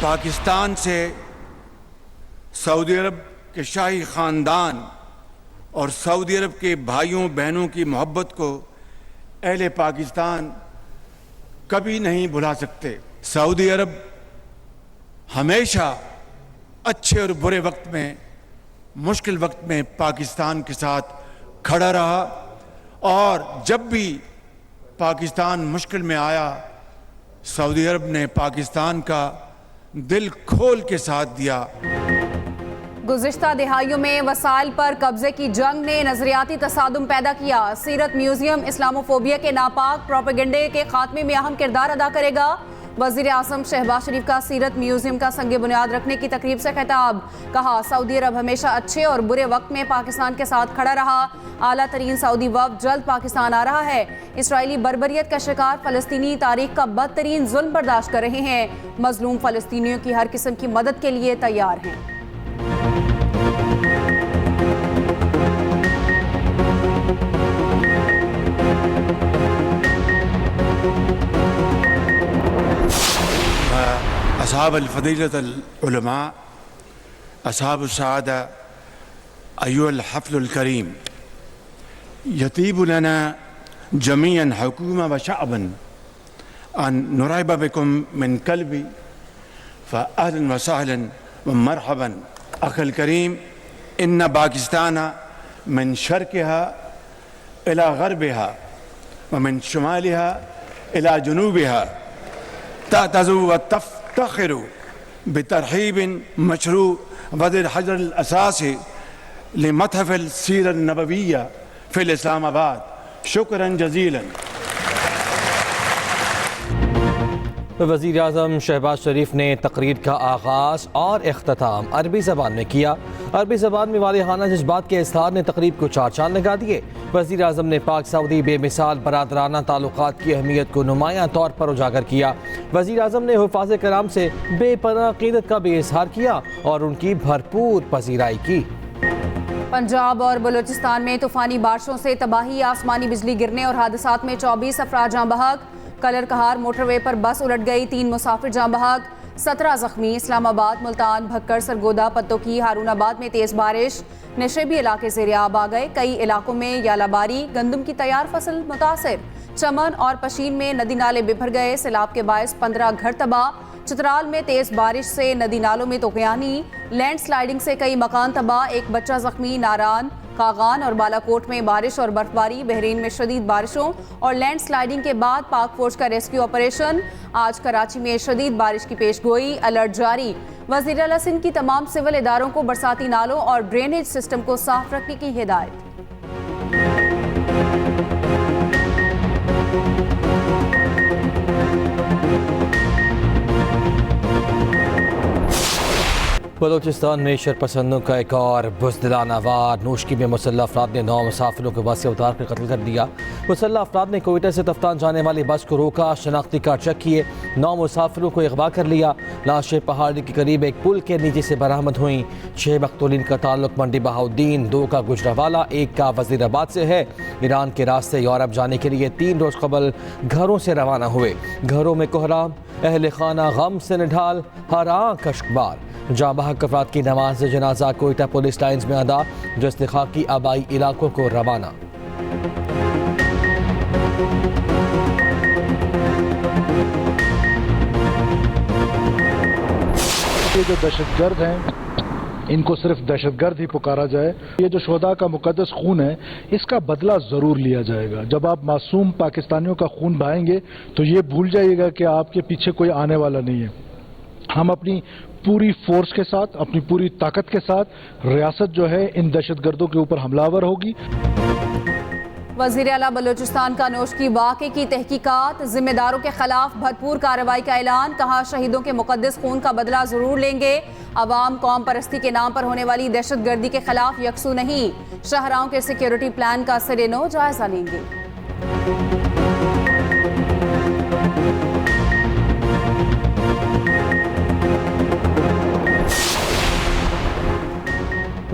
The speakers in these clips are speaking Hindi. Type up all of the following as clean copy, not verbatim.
पाकिस्तान से सऊदी अरब के शाही ख़ानदान और सऊदी अरब के भाइयों बहनों की मोहब्बत को अहले पाकिस्तान कभी नहीं भुला सकते। सऊदी अरब हमेशा अच्छे और बुरे वक्त में, मुश्किल वक्त में पाकिस्तान के साथ खड़ा रहा और जब भी पाकिस्तान मुश्किल में आया, सऊदी अरब ने पाकिस्तान का दिल खोल के साथ दिया। गुज़िश्ता दिहाइयों में वसाइल पर कब्जे की जंग ने नजरियाती तसादुम पैदा किया। सीरत म्यूजियम इस्लामोफोबिया के नापाक प्रोपेगेंडे के खात्मे में अहम किरदार अदा करेगा। वज़ीर आज़म शहबाज शरीफ का सीरत म्यूजियम का संगे बुनियाद रखने की तकरीब से खिताब। कहा, सऊदी अरब हमेशा अच्छे और बुरे वक्त में पाकिस्तान के साथ खड़ा रहा। आला तरीन सऊदी वफ़द जल्द पाकिस्तान आ रहा है। इसराइली बर्बरियत का शिकार फ़लस्तीनी तारीख का बदतरीन जुल्म बर्दाश्त कर रहे हैं। मजलूम फ़लस्तीनियों की हर किस्म की मदद के लिए तैयार हैं। अस्हाब अल-फ़दीलत उलमा, अस्हाब अस्सादा, अय्युहल हफ़्लुल करीम, यतीबु लना जमीअन हुकूमा व शअबन अन नुरहिब बिकुम मिन क़ल्बी फ़अहलन व सहलन व मरहबन अखल करीम। इन्न पाकिस्तान मिन शर्क़िहा इला ग़र्बिहा व मिन शुमालिहा इला जुनूबिहा तअतज़ु व तफ़्तख़िरु बितरहीबिन मशरू वज़िर हजर अल-असासी लिमतहफ़िल सीरत नबविय्या फ़िल इस्लामाबाद। शुक्रन जज़ीलन। वज़ीर आज़म शहबाज शरीफ ने तकरीर का आगाज़ और इख्तिताम अरबी ज़बान में किया। अरबी ज़बान में वालिहाना जज्बात के इज़हार ने तकरीब को चार चांद लगा दिए। वज़ीर आज़म ने पाक सऊदी बेमिसाल बरादराना ताल्लुकात की अहमियत को नुमायां तौर पर उजागर किया। वज़ीर आज़म ने हुफ़ाज़ कराम से बेपनाह अक़ीदत का भी इज़हार किया और उनकी भरपूर पज़ीराई की। पंजाब और बलूचिस्तान में तूफ़ानी बारिशों से तबाही, आसमानी बिजली गिरने और हादसात में 24 अफराद जाँ बहक। कलर कहार मोटरवे पर बस उलट गई, 3 मुसाफिर जाँ बहक, 17 जख्मी। इस्लामाबाद, मुल्तान, भक्कर, सरगोदा, पत्तोकी, हारूनाबाद में तेज़ बारिश, नशेबी इलाके ज़ेर-ए-आब आ गए। कई इलाकों में यालाबारी, गंदम की तैयार फसल मुतासिर। चमन और पशीन में नदी नाले बिफर गए, सैलाब के बायस 15 घर तबाह। चित्राल में तेज़ बारिश से नदी नालों में तोग़यानी, लैंड स्लाइडिंग से कई मकान तबाह, एक बच्चा जख्मी। नारान, कागान और बालाकोट में बारिश और बर्फबारी। बहरीन में शदीद बारिशों और लैंड स्लाइडिंग के बाद पाक फौज का रेस्क्यू ऑपरेशन। आज कराची में शदीद बारिश की पेशगोई, अलर्ट जारी। वज़ीर आला सिंध की तमाम सिविल इदारों को बरसाती नालों और ड्रेनेज सिस्टम को साफ रखने की हिदायत। बलूचिस्तान में शरपसंदों का एक और बुज़दिलाना वार। नूशकी में मुसल्लह अफराद ने 9 मुसाफिरों को बस से उतार कर कत्ल कर दिया। मुसल्लह अफराद ने कोयटा से तफ्तान जाने वाली बस को रोका, शनाख्ती कार्ड चेक किए, 9 मुसाफिरों को अगवा कर लिया। लाशें पहाड़ी के करीब एक पुल के नीचे से बरामद हुई। 6 मकतूलीन का ताल्लुक मंडी बहाउद्दीन, 2 का गुजरावाला, 1 का वजीराबाद से है। ईरान के रास्ते यूरोप जाने के लिए 3 रोज़ कबल घरों से रवाना हुए। घरों में कोहराम, अहल खाना गम से निढाल, हर आंख अश्कबार। जाँ बहक अफराद की नमाज जनाजा कोयटा पुलिस लाइन्स में अदा, जो इस्तिखाकी आबाई इलाकों को रवाना। ये जो दहशतगर्द हैं, इनको सिर्फ दहशतगर्द ही पुकारा जाए। ये जो शोहदा का मुकद्दस खून है, इसका बदला जरूर लिया जाएगा। जब आप मासूम पाकिस्तानियों का खून बहाएंगे तो ये भूल जाइएगा कि आपके पीछे कोई आने वाला नहीं है। हम अपनी पूरी फोर्स के साथ, अपनी पूरी ताकत के साथ रियासत जो है इन दहशतगर्दों के ऊपर हमलावर होगी। वज़ीर आला बलूचिस्तान का नोशकी वाक़े की तहकीकात, जिम्मेदारों के खिलाफ भरपूर कार्रवाई का ऐलान। कहा, शहीदों के मुकद्दस खून का बदला जरूर लेंगे। अवाम कौम परस्ती के नाम पर होने वाली दहशतगर्दी के खिलाफ यकसू नहीं। शहराओं के सिक्योरिटी प्लान का सिरे-नो जायजा लेंगे।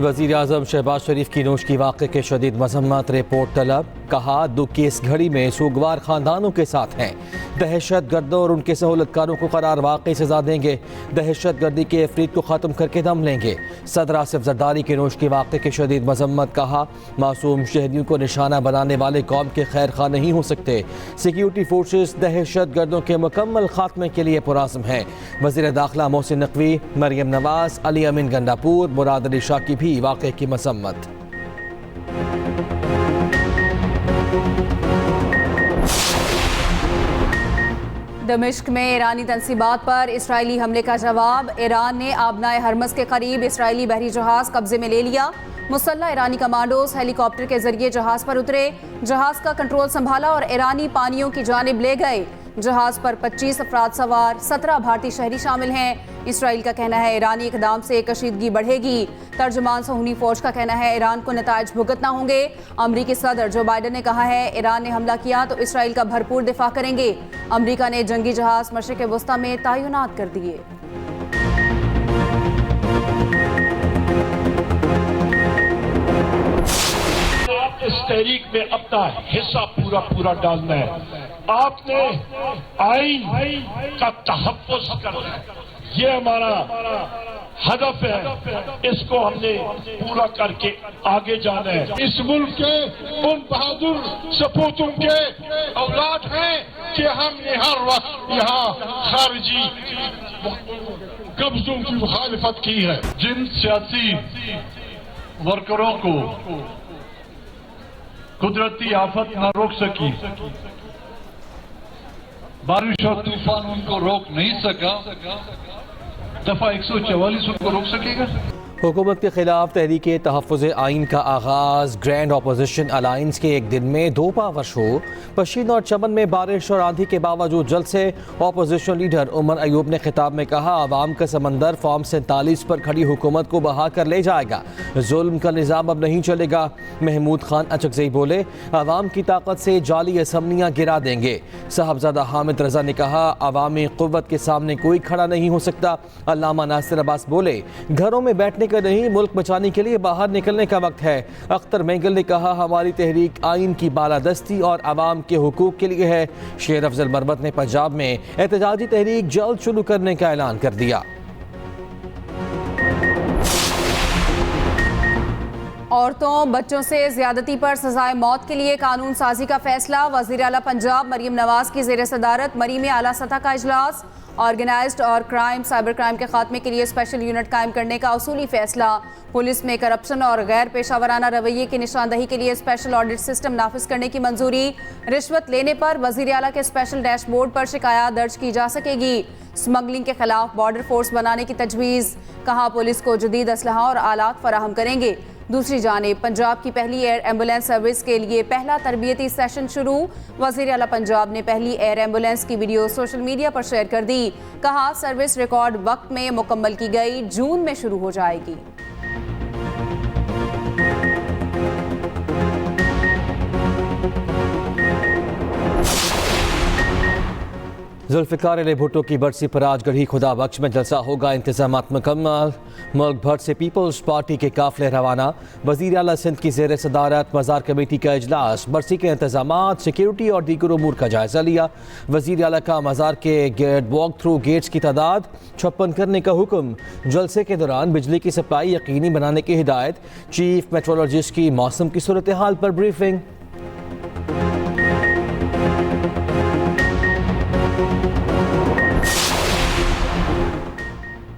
वज़ीर आज़म शहबाज शरीफ की नोश की वाक़े के शदीद मजम्मत, रिपोर्ट तलब। कहा दुख की इस घड़ी में सूगवार ख़ानदानों के साथ हैं, दहशत गर्दों और उनके सहूलतकारों को करार वाक़ई सज़ा देंगे, दहशत गर्दी के अफरीद को ख़त्म करके दम लेंगे। सदर आसिफ जरदारी की नोश के वाक़े के शदीद मजम्मत। कहा मासूम शहरियों को निशाना बनाने वाले कौम के खैर खा नहीं हो सकते। सिक्योरिटी फोर्सेस दहशत गर्दों के मुकम्मल खात्मे के लिए पुराज़म हैं। वज़ीर दाखिला मोहसिन नकवी, मरियम नवाज, अली अमीन गंडापुर, मुराद अली शाह की भी वाक़े की मसम्मत। दमिश्क में ईरानी तंसीबात पर इसराइली हमले का जवाब। ईरान ने आबनाए हरमस के करीब इसराइली बहरी जहाज कब्जे में ले लिया। मुसल्लह ईरानी कमांडोज हेलीकॉप्टर के जरिए जहाज पर उतरे, जहाज का कंट्रोल संभाला और ईरानी पानियों की जानिब ले गए। जहाज पर 25 अफराद सवार, 17 भारतीय शहरी शामिल हैं। इसराइल का कहना है ईरानी इकदाम से कशीदगी बढ़ेगी। तर्जुमान सहूनी फौज का कहना है ईरान को नताइज भुगतना होंगे। अमरीकी सदर जो बाइडन ने कहा है ईरान ने हमला किया तो इसराइल का भरपूर दिफा करेंगे। अमरीका ने जंगी जहाज मशरिक वस्ता में तैनात कर दिए। इस तहरीक में अपना हिस्सा पूरा डालना है। आपने आइन का तहफ़्फ़ुज़ करना है, ये हमारा हदफ है। इसको हमने पूरा करके आगे जाना है। इस मुल्क के उन बहादुर सपूतों के औलाद हैं कि हमने हर वक्त यहाँ खारिजी कब्जों की मुखालिफत की है। जिन सियासी वर्करों को कुदरती आफत न रोक सकी, बारिश और तूफान उनको रोक नहीं सका, दफा 144 उनको रोक सकेगा। हुकूमत के खिलाफ तहरीक तहफ़्फ़ुज़ आइन का आगाज़। ग्रैंड अपोजिशन अलायंस के एक दिन में 2 पावर शो। पशीन और चमन में बारिश और आंधी के बावजूद जल्द से अपोजिशन लीडर उमर अयूब ने खिताब में कहा आवाम का समंदर फॉर्म 47 पर खड़ी हुकूमत को बहा कर ले जाएगा, जुल्म का निज़ाम अब नहीं चलेगा। महमूद खान अचकज़ई बोले आवाम की ताकत से जाली असम्बलियाँ गिरा देंगे। साहबजादा हामिद रजा ने कहा अवामी क़ुव्वत के सामने कोई खड़ा नहीं हो सकता। अल्लामा नासिर अब्बास बोले घरों में बैठने का नहीं, मुल्क बचाने के लिए बाहर निकलने का वक्त है। अख्तर मेंगल ने कहा हमारी तहरीक आइन की बालादस्ती और आवाम के हुकूक के लिए है। शेर अफजल मरवत ने पंजाब में एहतजाजी तहरीक जल्द शुरू करने का ऐलान कर दिया। औरतों बच्चों से ज्यादती पर सजाए मौत के लिए कानून साजी का फैसला। वज़ीर आला पंजाब मरियम नवाज की ज़ेर सदारत मरी में आला सतह का इजलास। ऑर्गेनाइज्ड और साइबर क्राइम के खात्मे के लिए स्पेशल यूनिट कायम करने का उसूली फैसला। पुलिस में करप्शन और गैर पेशावराना रवैये की निशानदही के लिए स्पेशल ऑडिट सिस्टम नाफिज करने की मंजूरी। रिश्वत लेने पर वज़ीर आला के स्पेशल डैशबोर्ड पर शिकायत दर्ज की जा सकेगी। स्मगलिंग के खिलाफ बॉर्डर फोर्स बनाने की तजवीज़। कहा पुलिस को जदीद असलहा और आलात फराहम करेंगे। दूसरी जानिब पंजाब की पहली एयर एम्बुलेंस सर्विस के लिए पहला तरबियती सेशन शुरू। वज़ीर आला पंजाब ने पहली एयर एम्बुलेंस की वीडियो सोशल मीडिया पर शेयर कर दी। कहा सर्विस रिकॉर्ड वक्त में मुकम्मल की गई, जून में शुरू हो जाएगी। जुल्फ़िकार अली भुट्टो की बरसी पर आज गढ़ी खुदा बख्श में जलसा होगा। इंतजामात मुकम्मल। मुल्क भर से पीपल्स पार्टी के काफिले रवाना। वज़ीर आला सिंध की ज़ेर सदारत मज़ार कमेटी का इजलास। बरसी के इंतजामात, सिक्योरिटी और दीगर उमूर का जायजा लिया। वज़ीर आला का मज़ार के गेट वॉक थ्रू गेट्स की तादाद 56 करने का हुक्म। जलसे के दौरान बिजली की सप्लाई यकीनी बनाने की हिदायत। चीफ मेट्रोलॉजिस्ट की मौसम की सूरत हाल पर ब्रीफिंग।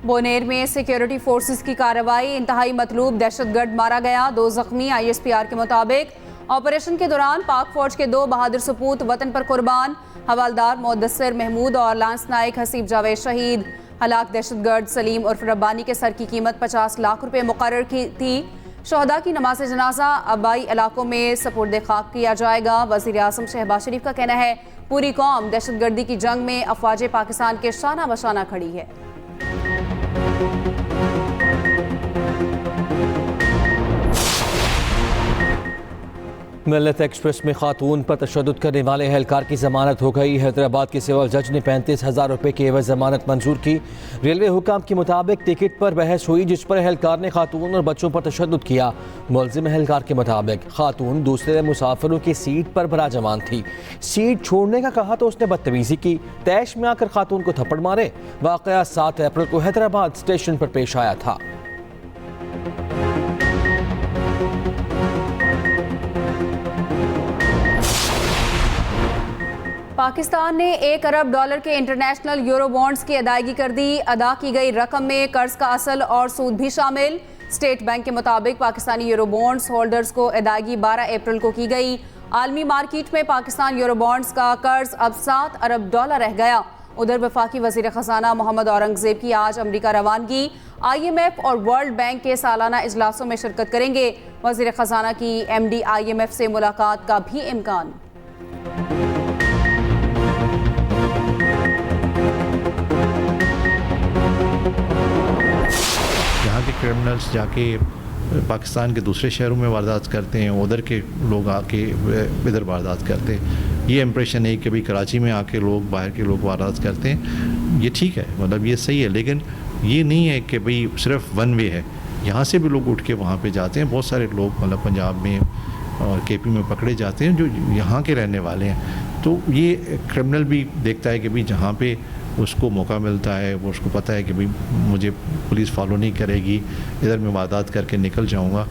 बोनेर में सिक्योरिटी फोर्सेस की कार्रवाई। इंतहाई मतलूब दहशतगर्द मारा गया, 2 जख्मी। ISPR के मुताबिक ऑपरेशन के दौरान पाक फौज के 2 बहादुर सपूत वतन पर कुर्बान। हवालदार मुद्दसर महमूद और लांस नायक हसीब जावेद शहीद। हलाक दहशतगर्द सलीम उर्फ रब्बानी के सर की कीमत 50 लाख रुपए मुकर्रर की थी। शहदा की नमाज जनाजा आबाई इलाकों में सपुर्द खाक किया जाएगा। वज़ीर आज़म शहबाज शरीफ का कहना है पूरी कौम दहशतगर्दी की जंग में अफवाज पाकिस्तान के शाना बशाना खड़ी है। मिल्लत एक्सप्रेस में खातून पर तशद्दुद करने वाले एहलकार की जमानत हो गई। हैदराबाद के सिविल जज ने 35,000 रुपये की एवज जमानत मंजूर की। रेलवे हुकाम के मुताबिक टिकट पर बहस हुई जिस पर एहलकार ने खातून और बच्चों पर तशद्दुद किया। मुलजिम एहलकार के मुताबिक खातून दूसरे मुसाफिरों की सीट पर बराजमान थी। सीट छोड़ने का कहा तो उसने बदतमीजी की। तैश में आकर खातून को थप्पड़ मारे। वाक़या 7 अप्रैल को हैदराबाद स्टेशन पर पेश आया था। पाकिस्तान ने $1 अरब के इंटरनेशनल यूरो बॉन्ड्स की अदायगी कर दी। अदा की गई रकम में कर्ज का असल और सूद भी शामिल। स्टेट बैंक के मुताबिक पाकिस्तानी यूरो बॉन्ड्स होल्डर्स को अदायगी 12 अप्रैल को की गई। आलमी मार्केट में पाकिस्तान यूरो बॉन्ड्स का कर्ज अब $7 अरब रह गया। उधर वफाकी वजीर खजाना मोहम्मद औरंगजेब की आज अमरीका रवानगी। IMF और वर्ल्ड बैंक के सालाना इजलासों में शिरकत करेंगे। वजीर खजाना की MD IMF से मुलाकात का भी इम्कान। यहाँ के क्रिमिनल्स जाके पाकिस्तान के दूसरे शहरों में वारदात करते हैं, उधर के लोग आके इधर वारदात करते हैं। ये इम्प्रेशन है कि भाई कराची में आके लोग, बाहर के लोग वारदात करते हैं। ये ठीक है, मतलब ये सही है, लेकिन ये नहीं है कि भाई सिर्फ वन वे है। यहाँ से भी लोग उठ के वहाँ पे जाते हैं। बहुत सारे लोग मतलब पंजाब में और KP में पकड़े जाते हैं जो यहाँ के रहने वाले हैं। तो ये क्रिमिनल भी देखता है कि भाई जहाँ पे उसको मौका मिलता है, वो उसको पता है कि भाई मुझे पुलिस फॉलो नहीं करेगी, इधर मैं वारदात करके निकल जाऊँगा।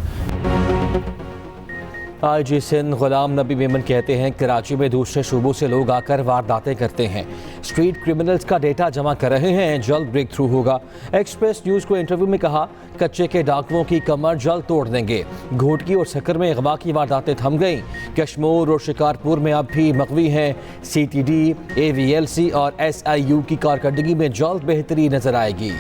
IG सिंध गुलाम नबी मेमन कहते हैं कराची में दूसरे शूबों से लोग आकर वारदातें करते हैं। स्ट्रीट क्रिमिनल्स का डेटा जमा कर रहे हैं, जल्द ब्रेक थ्रू होगा। एक्सप्रेस न्यूज़ को इंटरव्यू में कहा कच्चे के डाकुओं की कमर जल्द तोड़ देंगे। घोटकी और सक्कर में अगवा की वारदातें थम गईं। कश्मीर और शिकारपुर में अब भी मकवी हैं। CTD, AVLC और SIU की कारकर्दगी में जल्द बेहतरी नजर आएगी।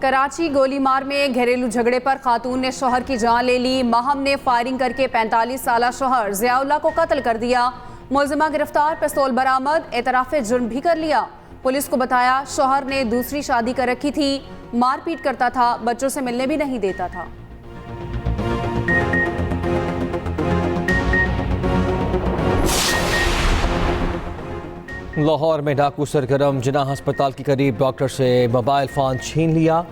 कराची गोलीमार में घरेलू झगड़े पर खातून ने शोहर की जान ले ली। माहम ने फायरिंग करके 45 साला शोहर ज़ियाउल्लाह को कत्ल कर दिया। मुलजिमा गिरफ्तार, पिस्तौल बरामद, एतराफ़े जुर्म भी कर लिया। पुलिस को बताया शोहर ने दूसरी शादी कर रखी थी, मारपीट करता था, बच्चों से मिलने भी नहीं देता था। लाहौर में डाकू सरगर्म, जिन्ना अस्पताल के करीब डॉक्टर से मोबाइल फ़ोन छीन लिया।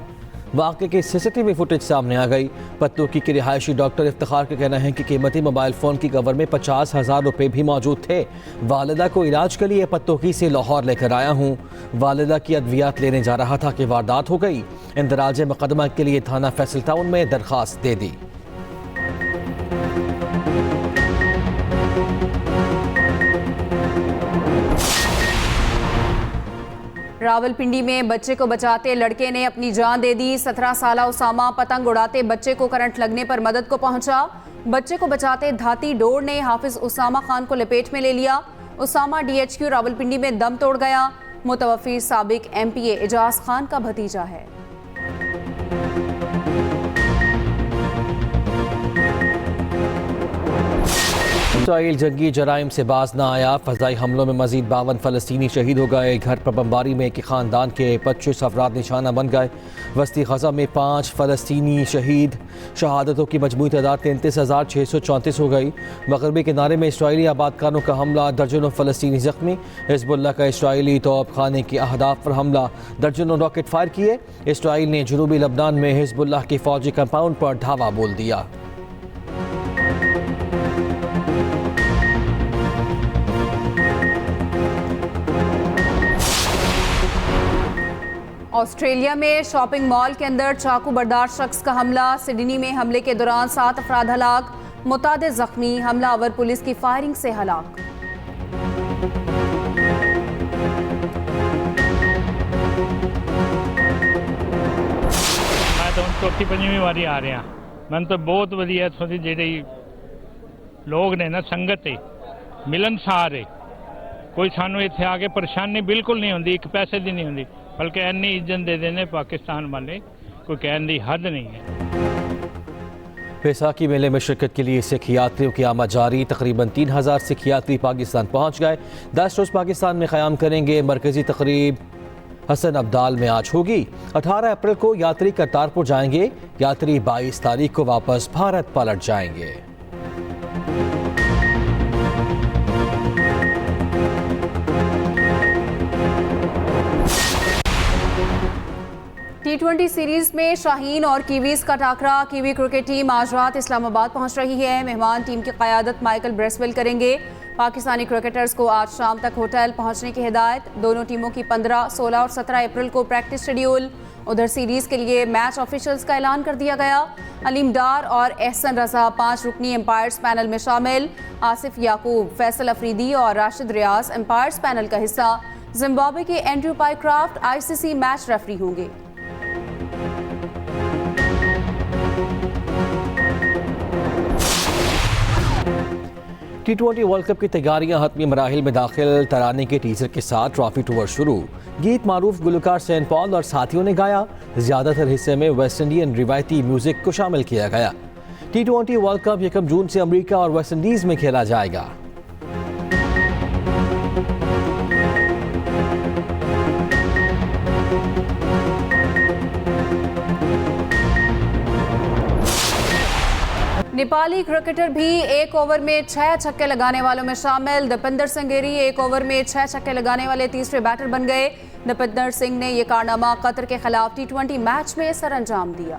वाक़े की CCTV फुटेज सामने आ गई। पत्तोकी के रिहायशी डॉक्टर इफ्तिखार का कहना है कि कीमती मोबाइल फ़ोन की कवर में 50,000 रुपये भी मौजूद थे। वालिदा को इलाज के लिए पत्तोकी से लाहौर लेकर आया हूँ। वालिदा की अद्वियात लेने जा रहा था कि वारदात हो गई। इंदराज मुकदमा के लिए थाना फैसल टाउन में दरख्वास्त दे दी। रावलपिंडी में बच्चे को बचाते लड़के ने अपनी जान दे दी। 17 साला उसामा पतंग उड़ाते बच्चे को करंट लगने पर मदद को पहुंचा। बच्चे को बचाते धाती डोर ने हाफिज उसामा खान को लपेट में ले लिया। उसामा DHQ रावलपिंडी में दम तोड़ गया। मुतवफ़ी साबिक MPA एजाज खान का भतीजा है। इसराइल जंगी जराइम से बाज ना आया। फ़ज़ाई हमलों में मज़ीद 52 फ़लस्तीनी शहीद हो गए। घर पर बमबारी में एक ख़ानदान के 25 अफराद निशाना बन गए। वस्ती ग़ज़ा में 5 फ़लस्तीनी शहीद। शहादतों की मजमूई तादाद 33,634 हो गई। मगरबी किनारे में इसराइली आबादकारों का हमला, दर्जनों फ़लस्तीनी ज़ख्मी। हिज़्बुल्लाह का इसराइली तोप खाने के अहदाफ पर हमला, दर्जनों रॉकेट फायर किए। इसराइल ने जनूबी लबनान में हिज़्बुल्लाह के फ़ौजी कंपाउंड पर धावा बोल दिया। ऑस्ट्रेलिया में शॉपिंग मॉल के अंदर चाकू बरदार शख्स का हमला। सिडनी में हमले के दौरान 7 अफराद हलाक, मुतादिद जख्मी। हमलावर पुलिस की फायरिंग से हलाक। मैं तो चौथी पंजवीं वारी आ रहा। मैं तो बहुत वधिया इत्थों दी जेह्ड़े लोग ने ना, संगत है, मिलनसार है। कोई सानू इत्थे आके परेशानी बिल्कुल नहीं होंदी, एक पैसे दी नहीं होंदी, बल्कि इन्नी इज्जत दे देने पाकिस्तान वाले, कोई कहने की हद नहीं है। बैसाखी मेले में शिरकत के लिए सिख यात्रियों की आमद जारी। तकरीबन 3,000 सिख यात्री पाकिस्तान पहुँच गए। 10 रोज़ पाकिस्तान में क़याम करेंगे। मरकज़ी तकरीब हसन अब्दाल में आज होगी। 18 अप्रैल को यात्री करतारपुर जाएंगे। यात्री 22 तारीख को वापस भारत पलट जाएंगे। T20 सीरीज में शाहीन और कीवीज का टाकरा। कीवी क्रिकेट टीम आज रात इस्लामाबाद पहुंच रही है। मेहमान टीम की क़यादत माइकल ब्रेसवेल करेंगे। पाकिस्तानी क्रिकेटर्स को आज शाम तक होटल पहुंचने की हिदायत। दोनों टीमों की 15, 16 और 17 अप्रैल को प्रैक्टिस शेड्यूल। उधर सीरीज के लिए मैच ऑफिशियल्स का ऐलान कर दिया गया। अलीम डार और एहसन रजा 5 रुकनी एम्पायर्स पैनल में शामिल। आसिफ याकूब, फैसल अफरीदी और राशिद रियाज एम्पायर्स पैनल का हिस्सा। जिम्बाब्वे के Andrew Pycroft ICC match referee होंगे। T20 वर्ल्ड कप की तैयारियां हतमी मराहिल में दाखिल। तराने के टीजर के साथ ट्रॉफी टूर शुरू। गीत मारूफ गुलकार सेंट पॉल और साथियों ने गाया। ज्यादातर हिस्से में वेस्ट इंडियन रिवायती म्यूजिक को शामिल किया गया। T20 वर्ल्ड कप 1 जून से अमेरिका और वेस्ट इंडीज में खेला जाएगा। नेपाली क्रिकेटर भी एक ओवर में 6 छक्के लगाने वालों में शामिल। दीपेंद्र संगेरी एक ओवर में 6 छक्के लगाने वाले तीसरे बैटर बन गए। दीपेंद्र सिंह ने यह कारनामा कतर के खिलाफ T20 मैच में सरअंजाम दिया।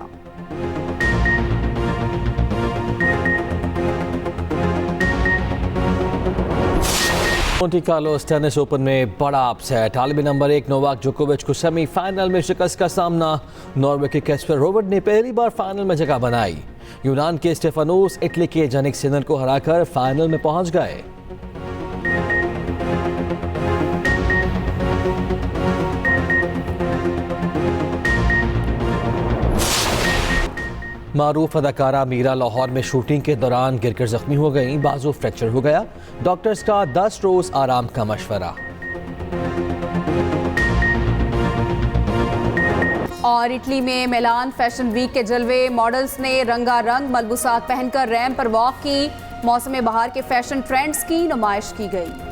मोंटी कार्लोस टेनिस ओपन में बड़ा अपसेट। आलमी नंबर 1 नोवाक जोकोविच को सेमीफाइनल में शिकस्त का सामना। नॉर्वे के कैस्पर रोवर्ड ने पहली बार फाइनल में जगह बनाई। यूनान के स्टेफानोस इटली के जनिक सिनर को हराकर फाइनल में पहुंच गए। मारूफ अदाकारा मीरा लाहौर में शूटिंग के दौरान गिरकर जख्मी हो गई। बाजू फ्रैक्चर हो गया। डॉक्टर्स का 10 रोज आराम का मशवरा। और इटली में मिलान फैशन वीक के जलवे। मॉडल्स ने रंगारंग मलबूसात पहनकर रैंप पर वॉक की। मौसम बहार के फैशन ट्रेंड्स की नुमाइश की गई।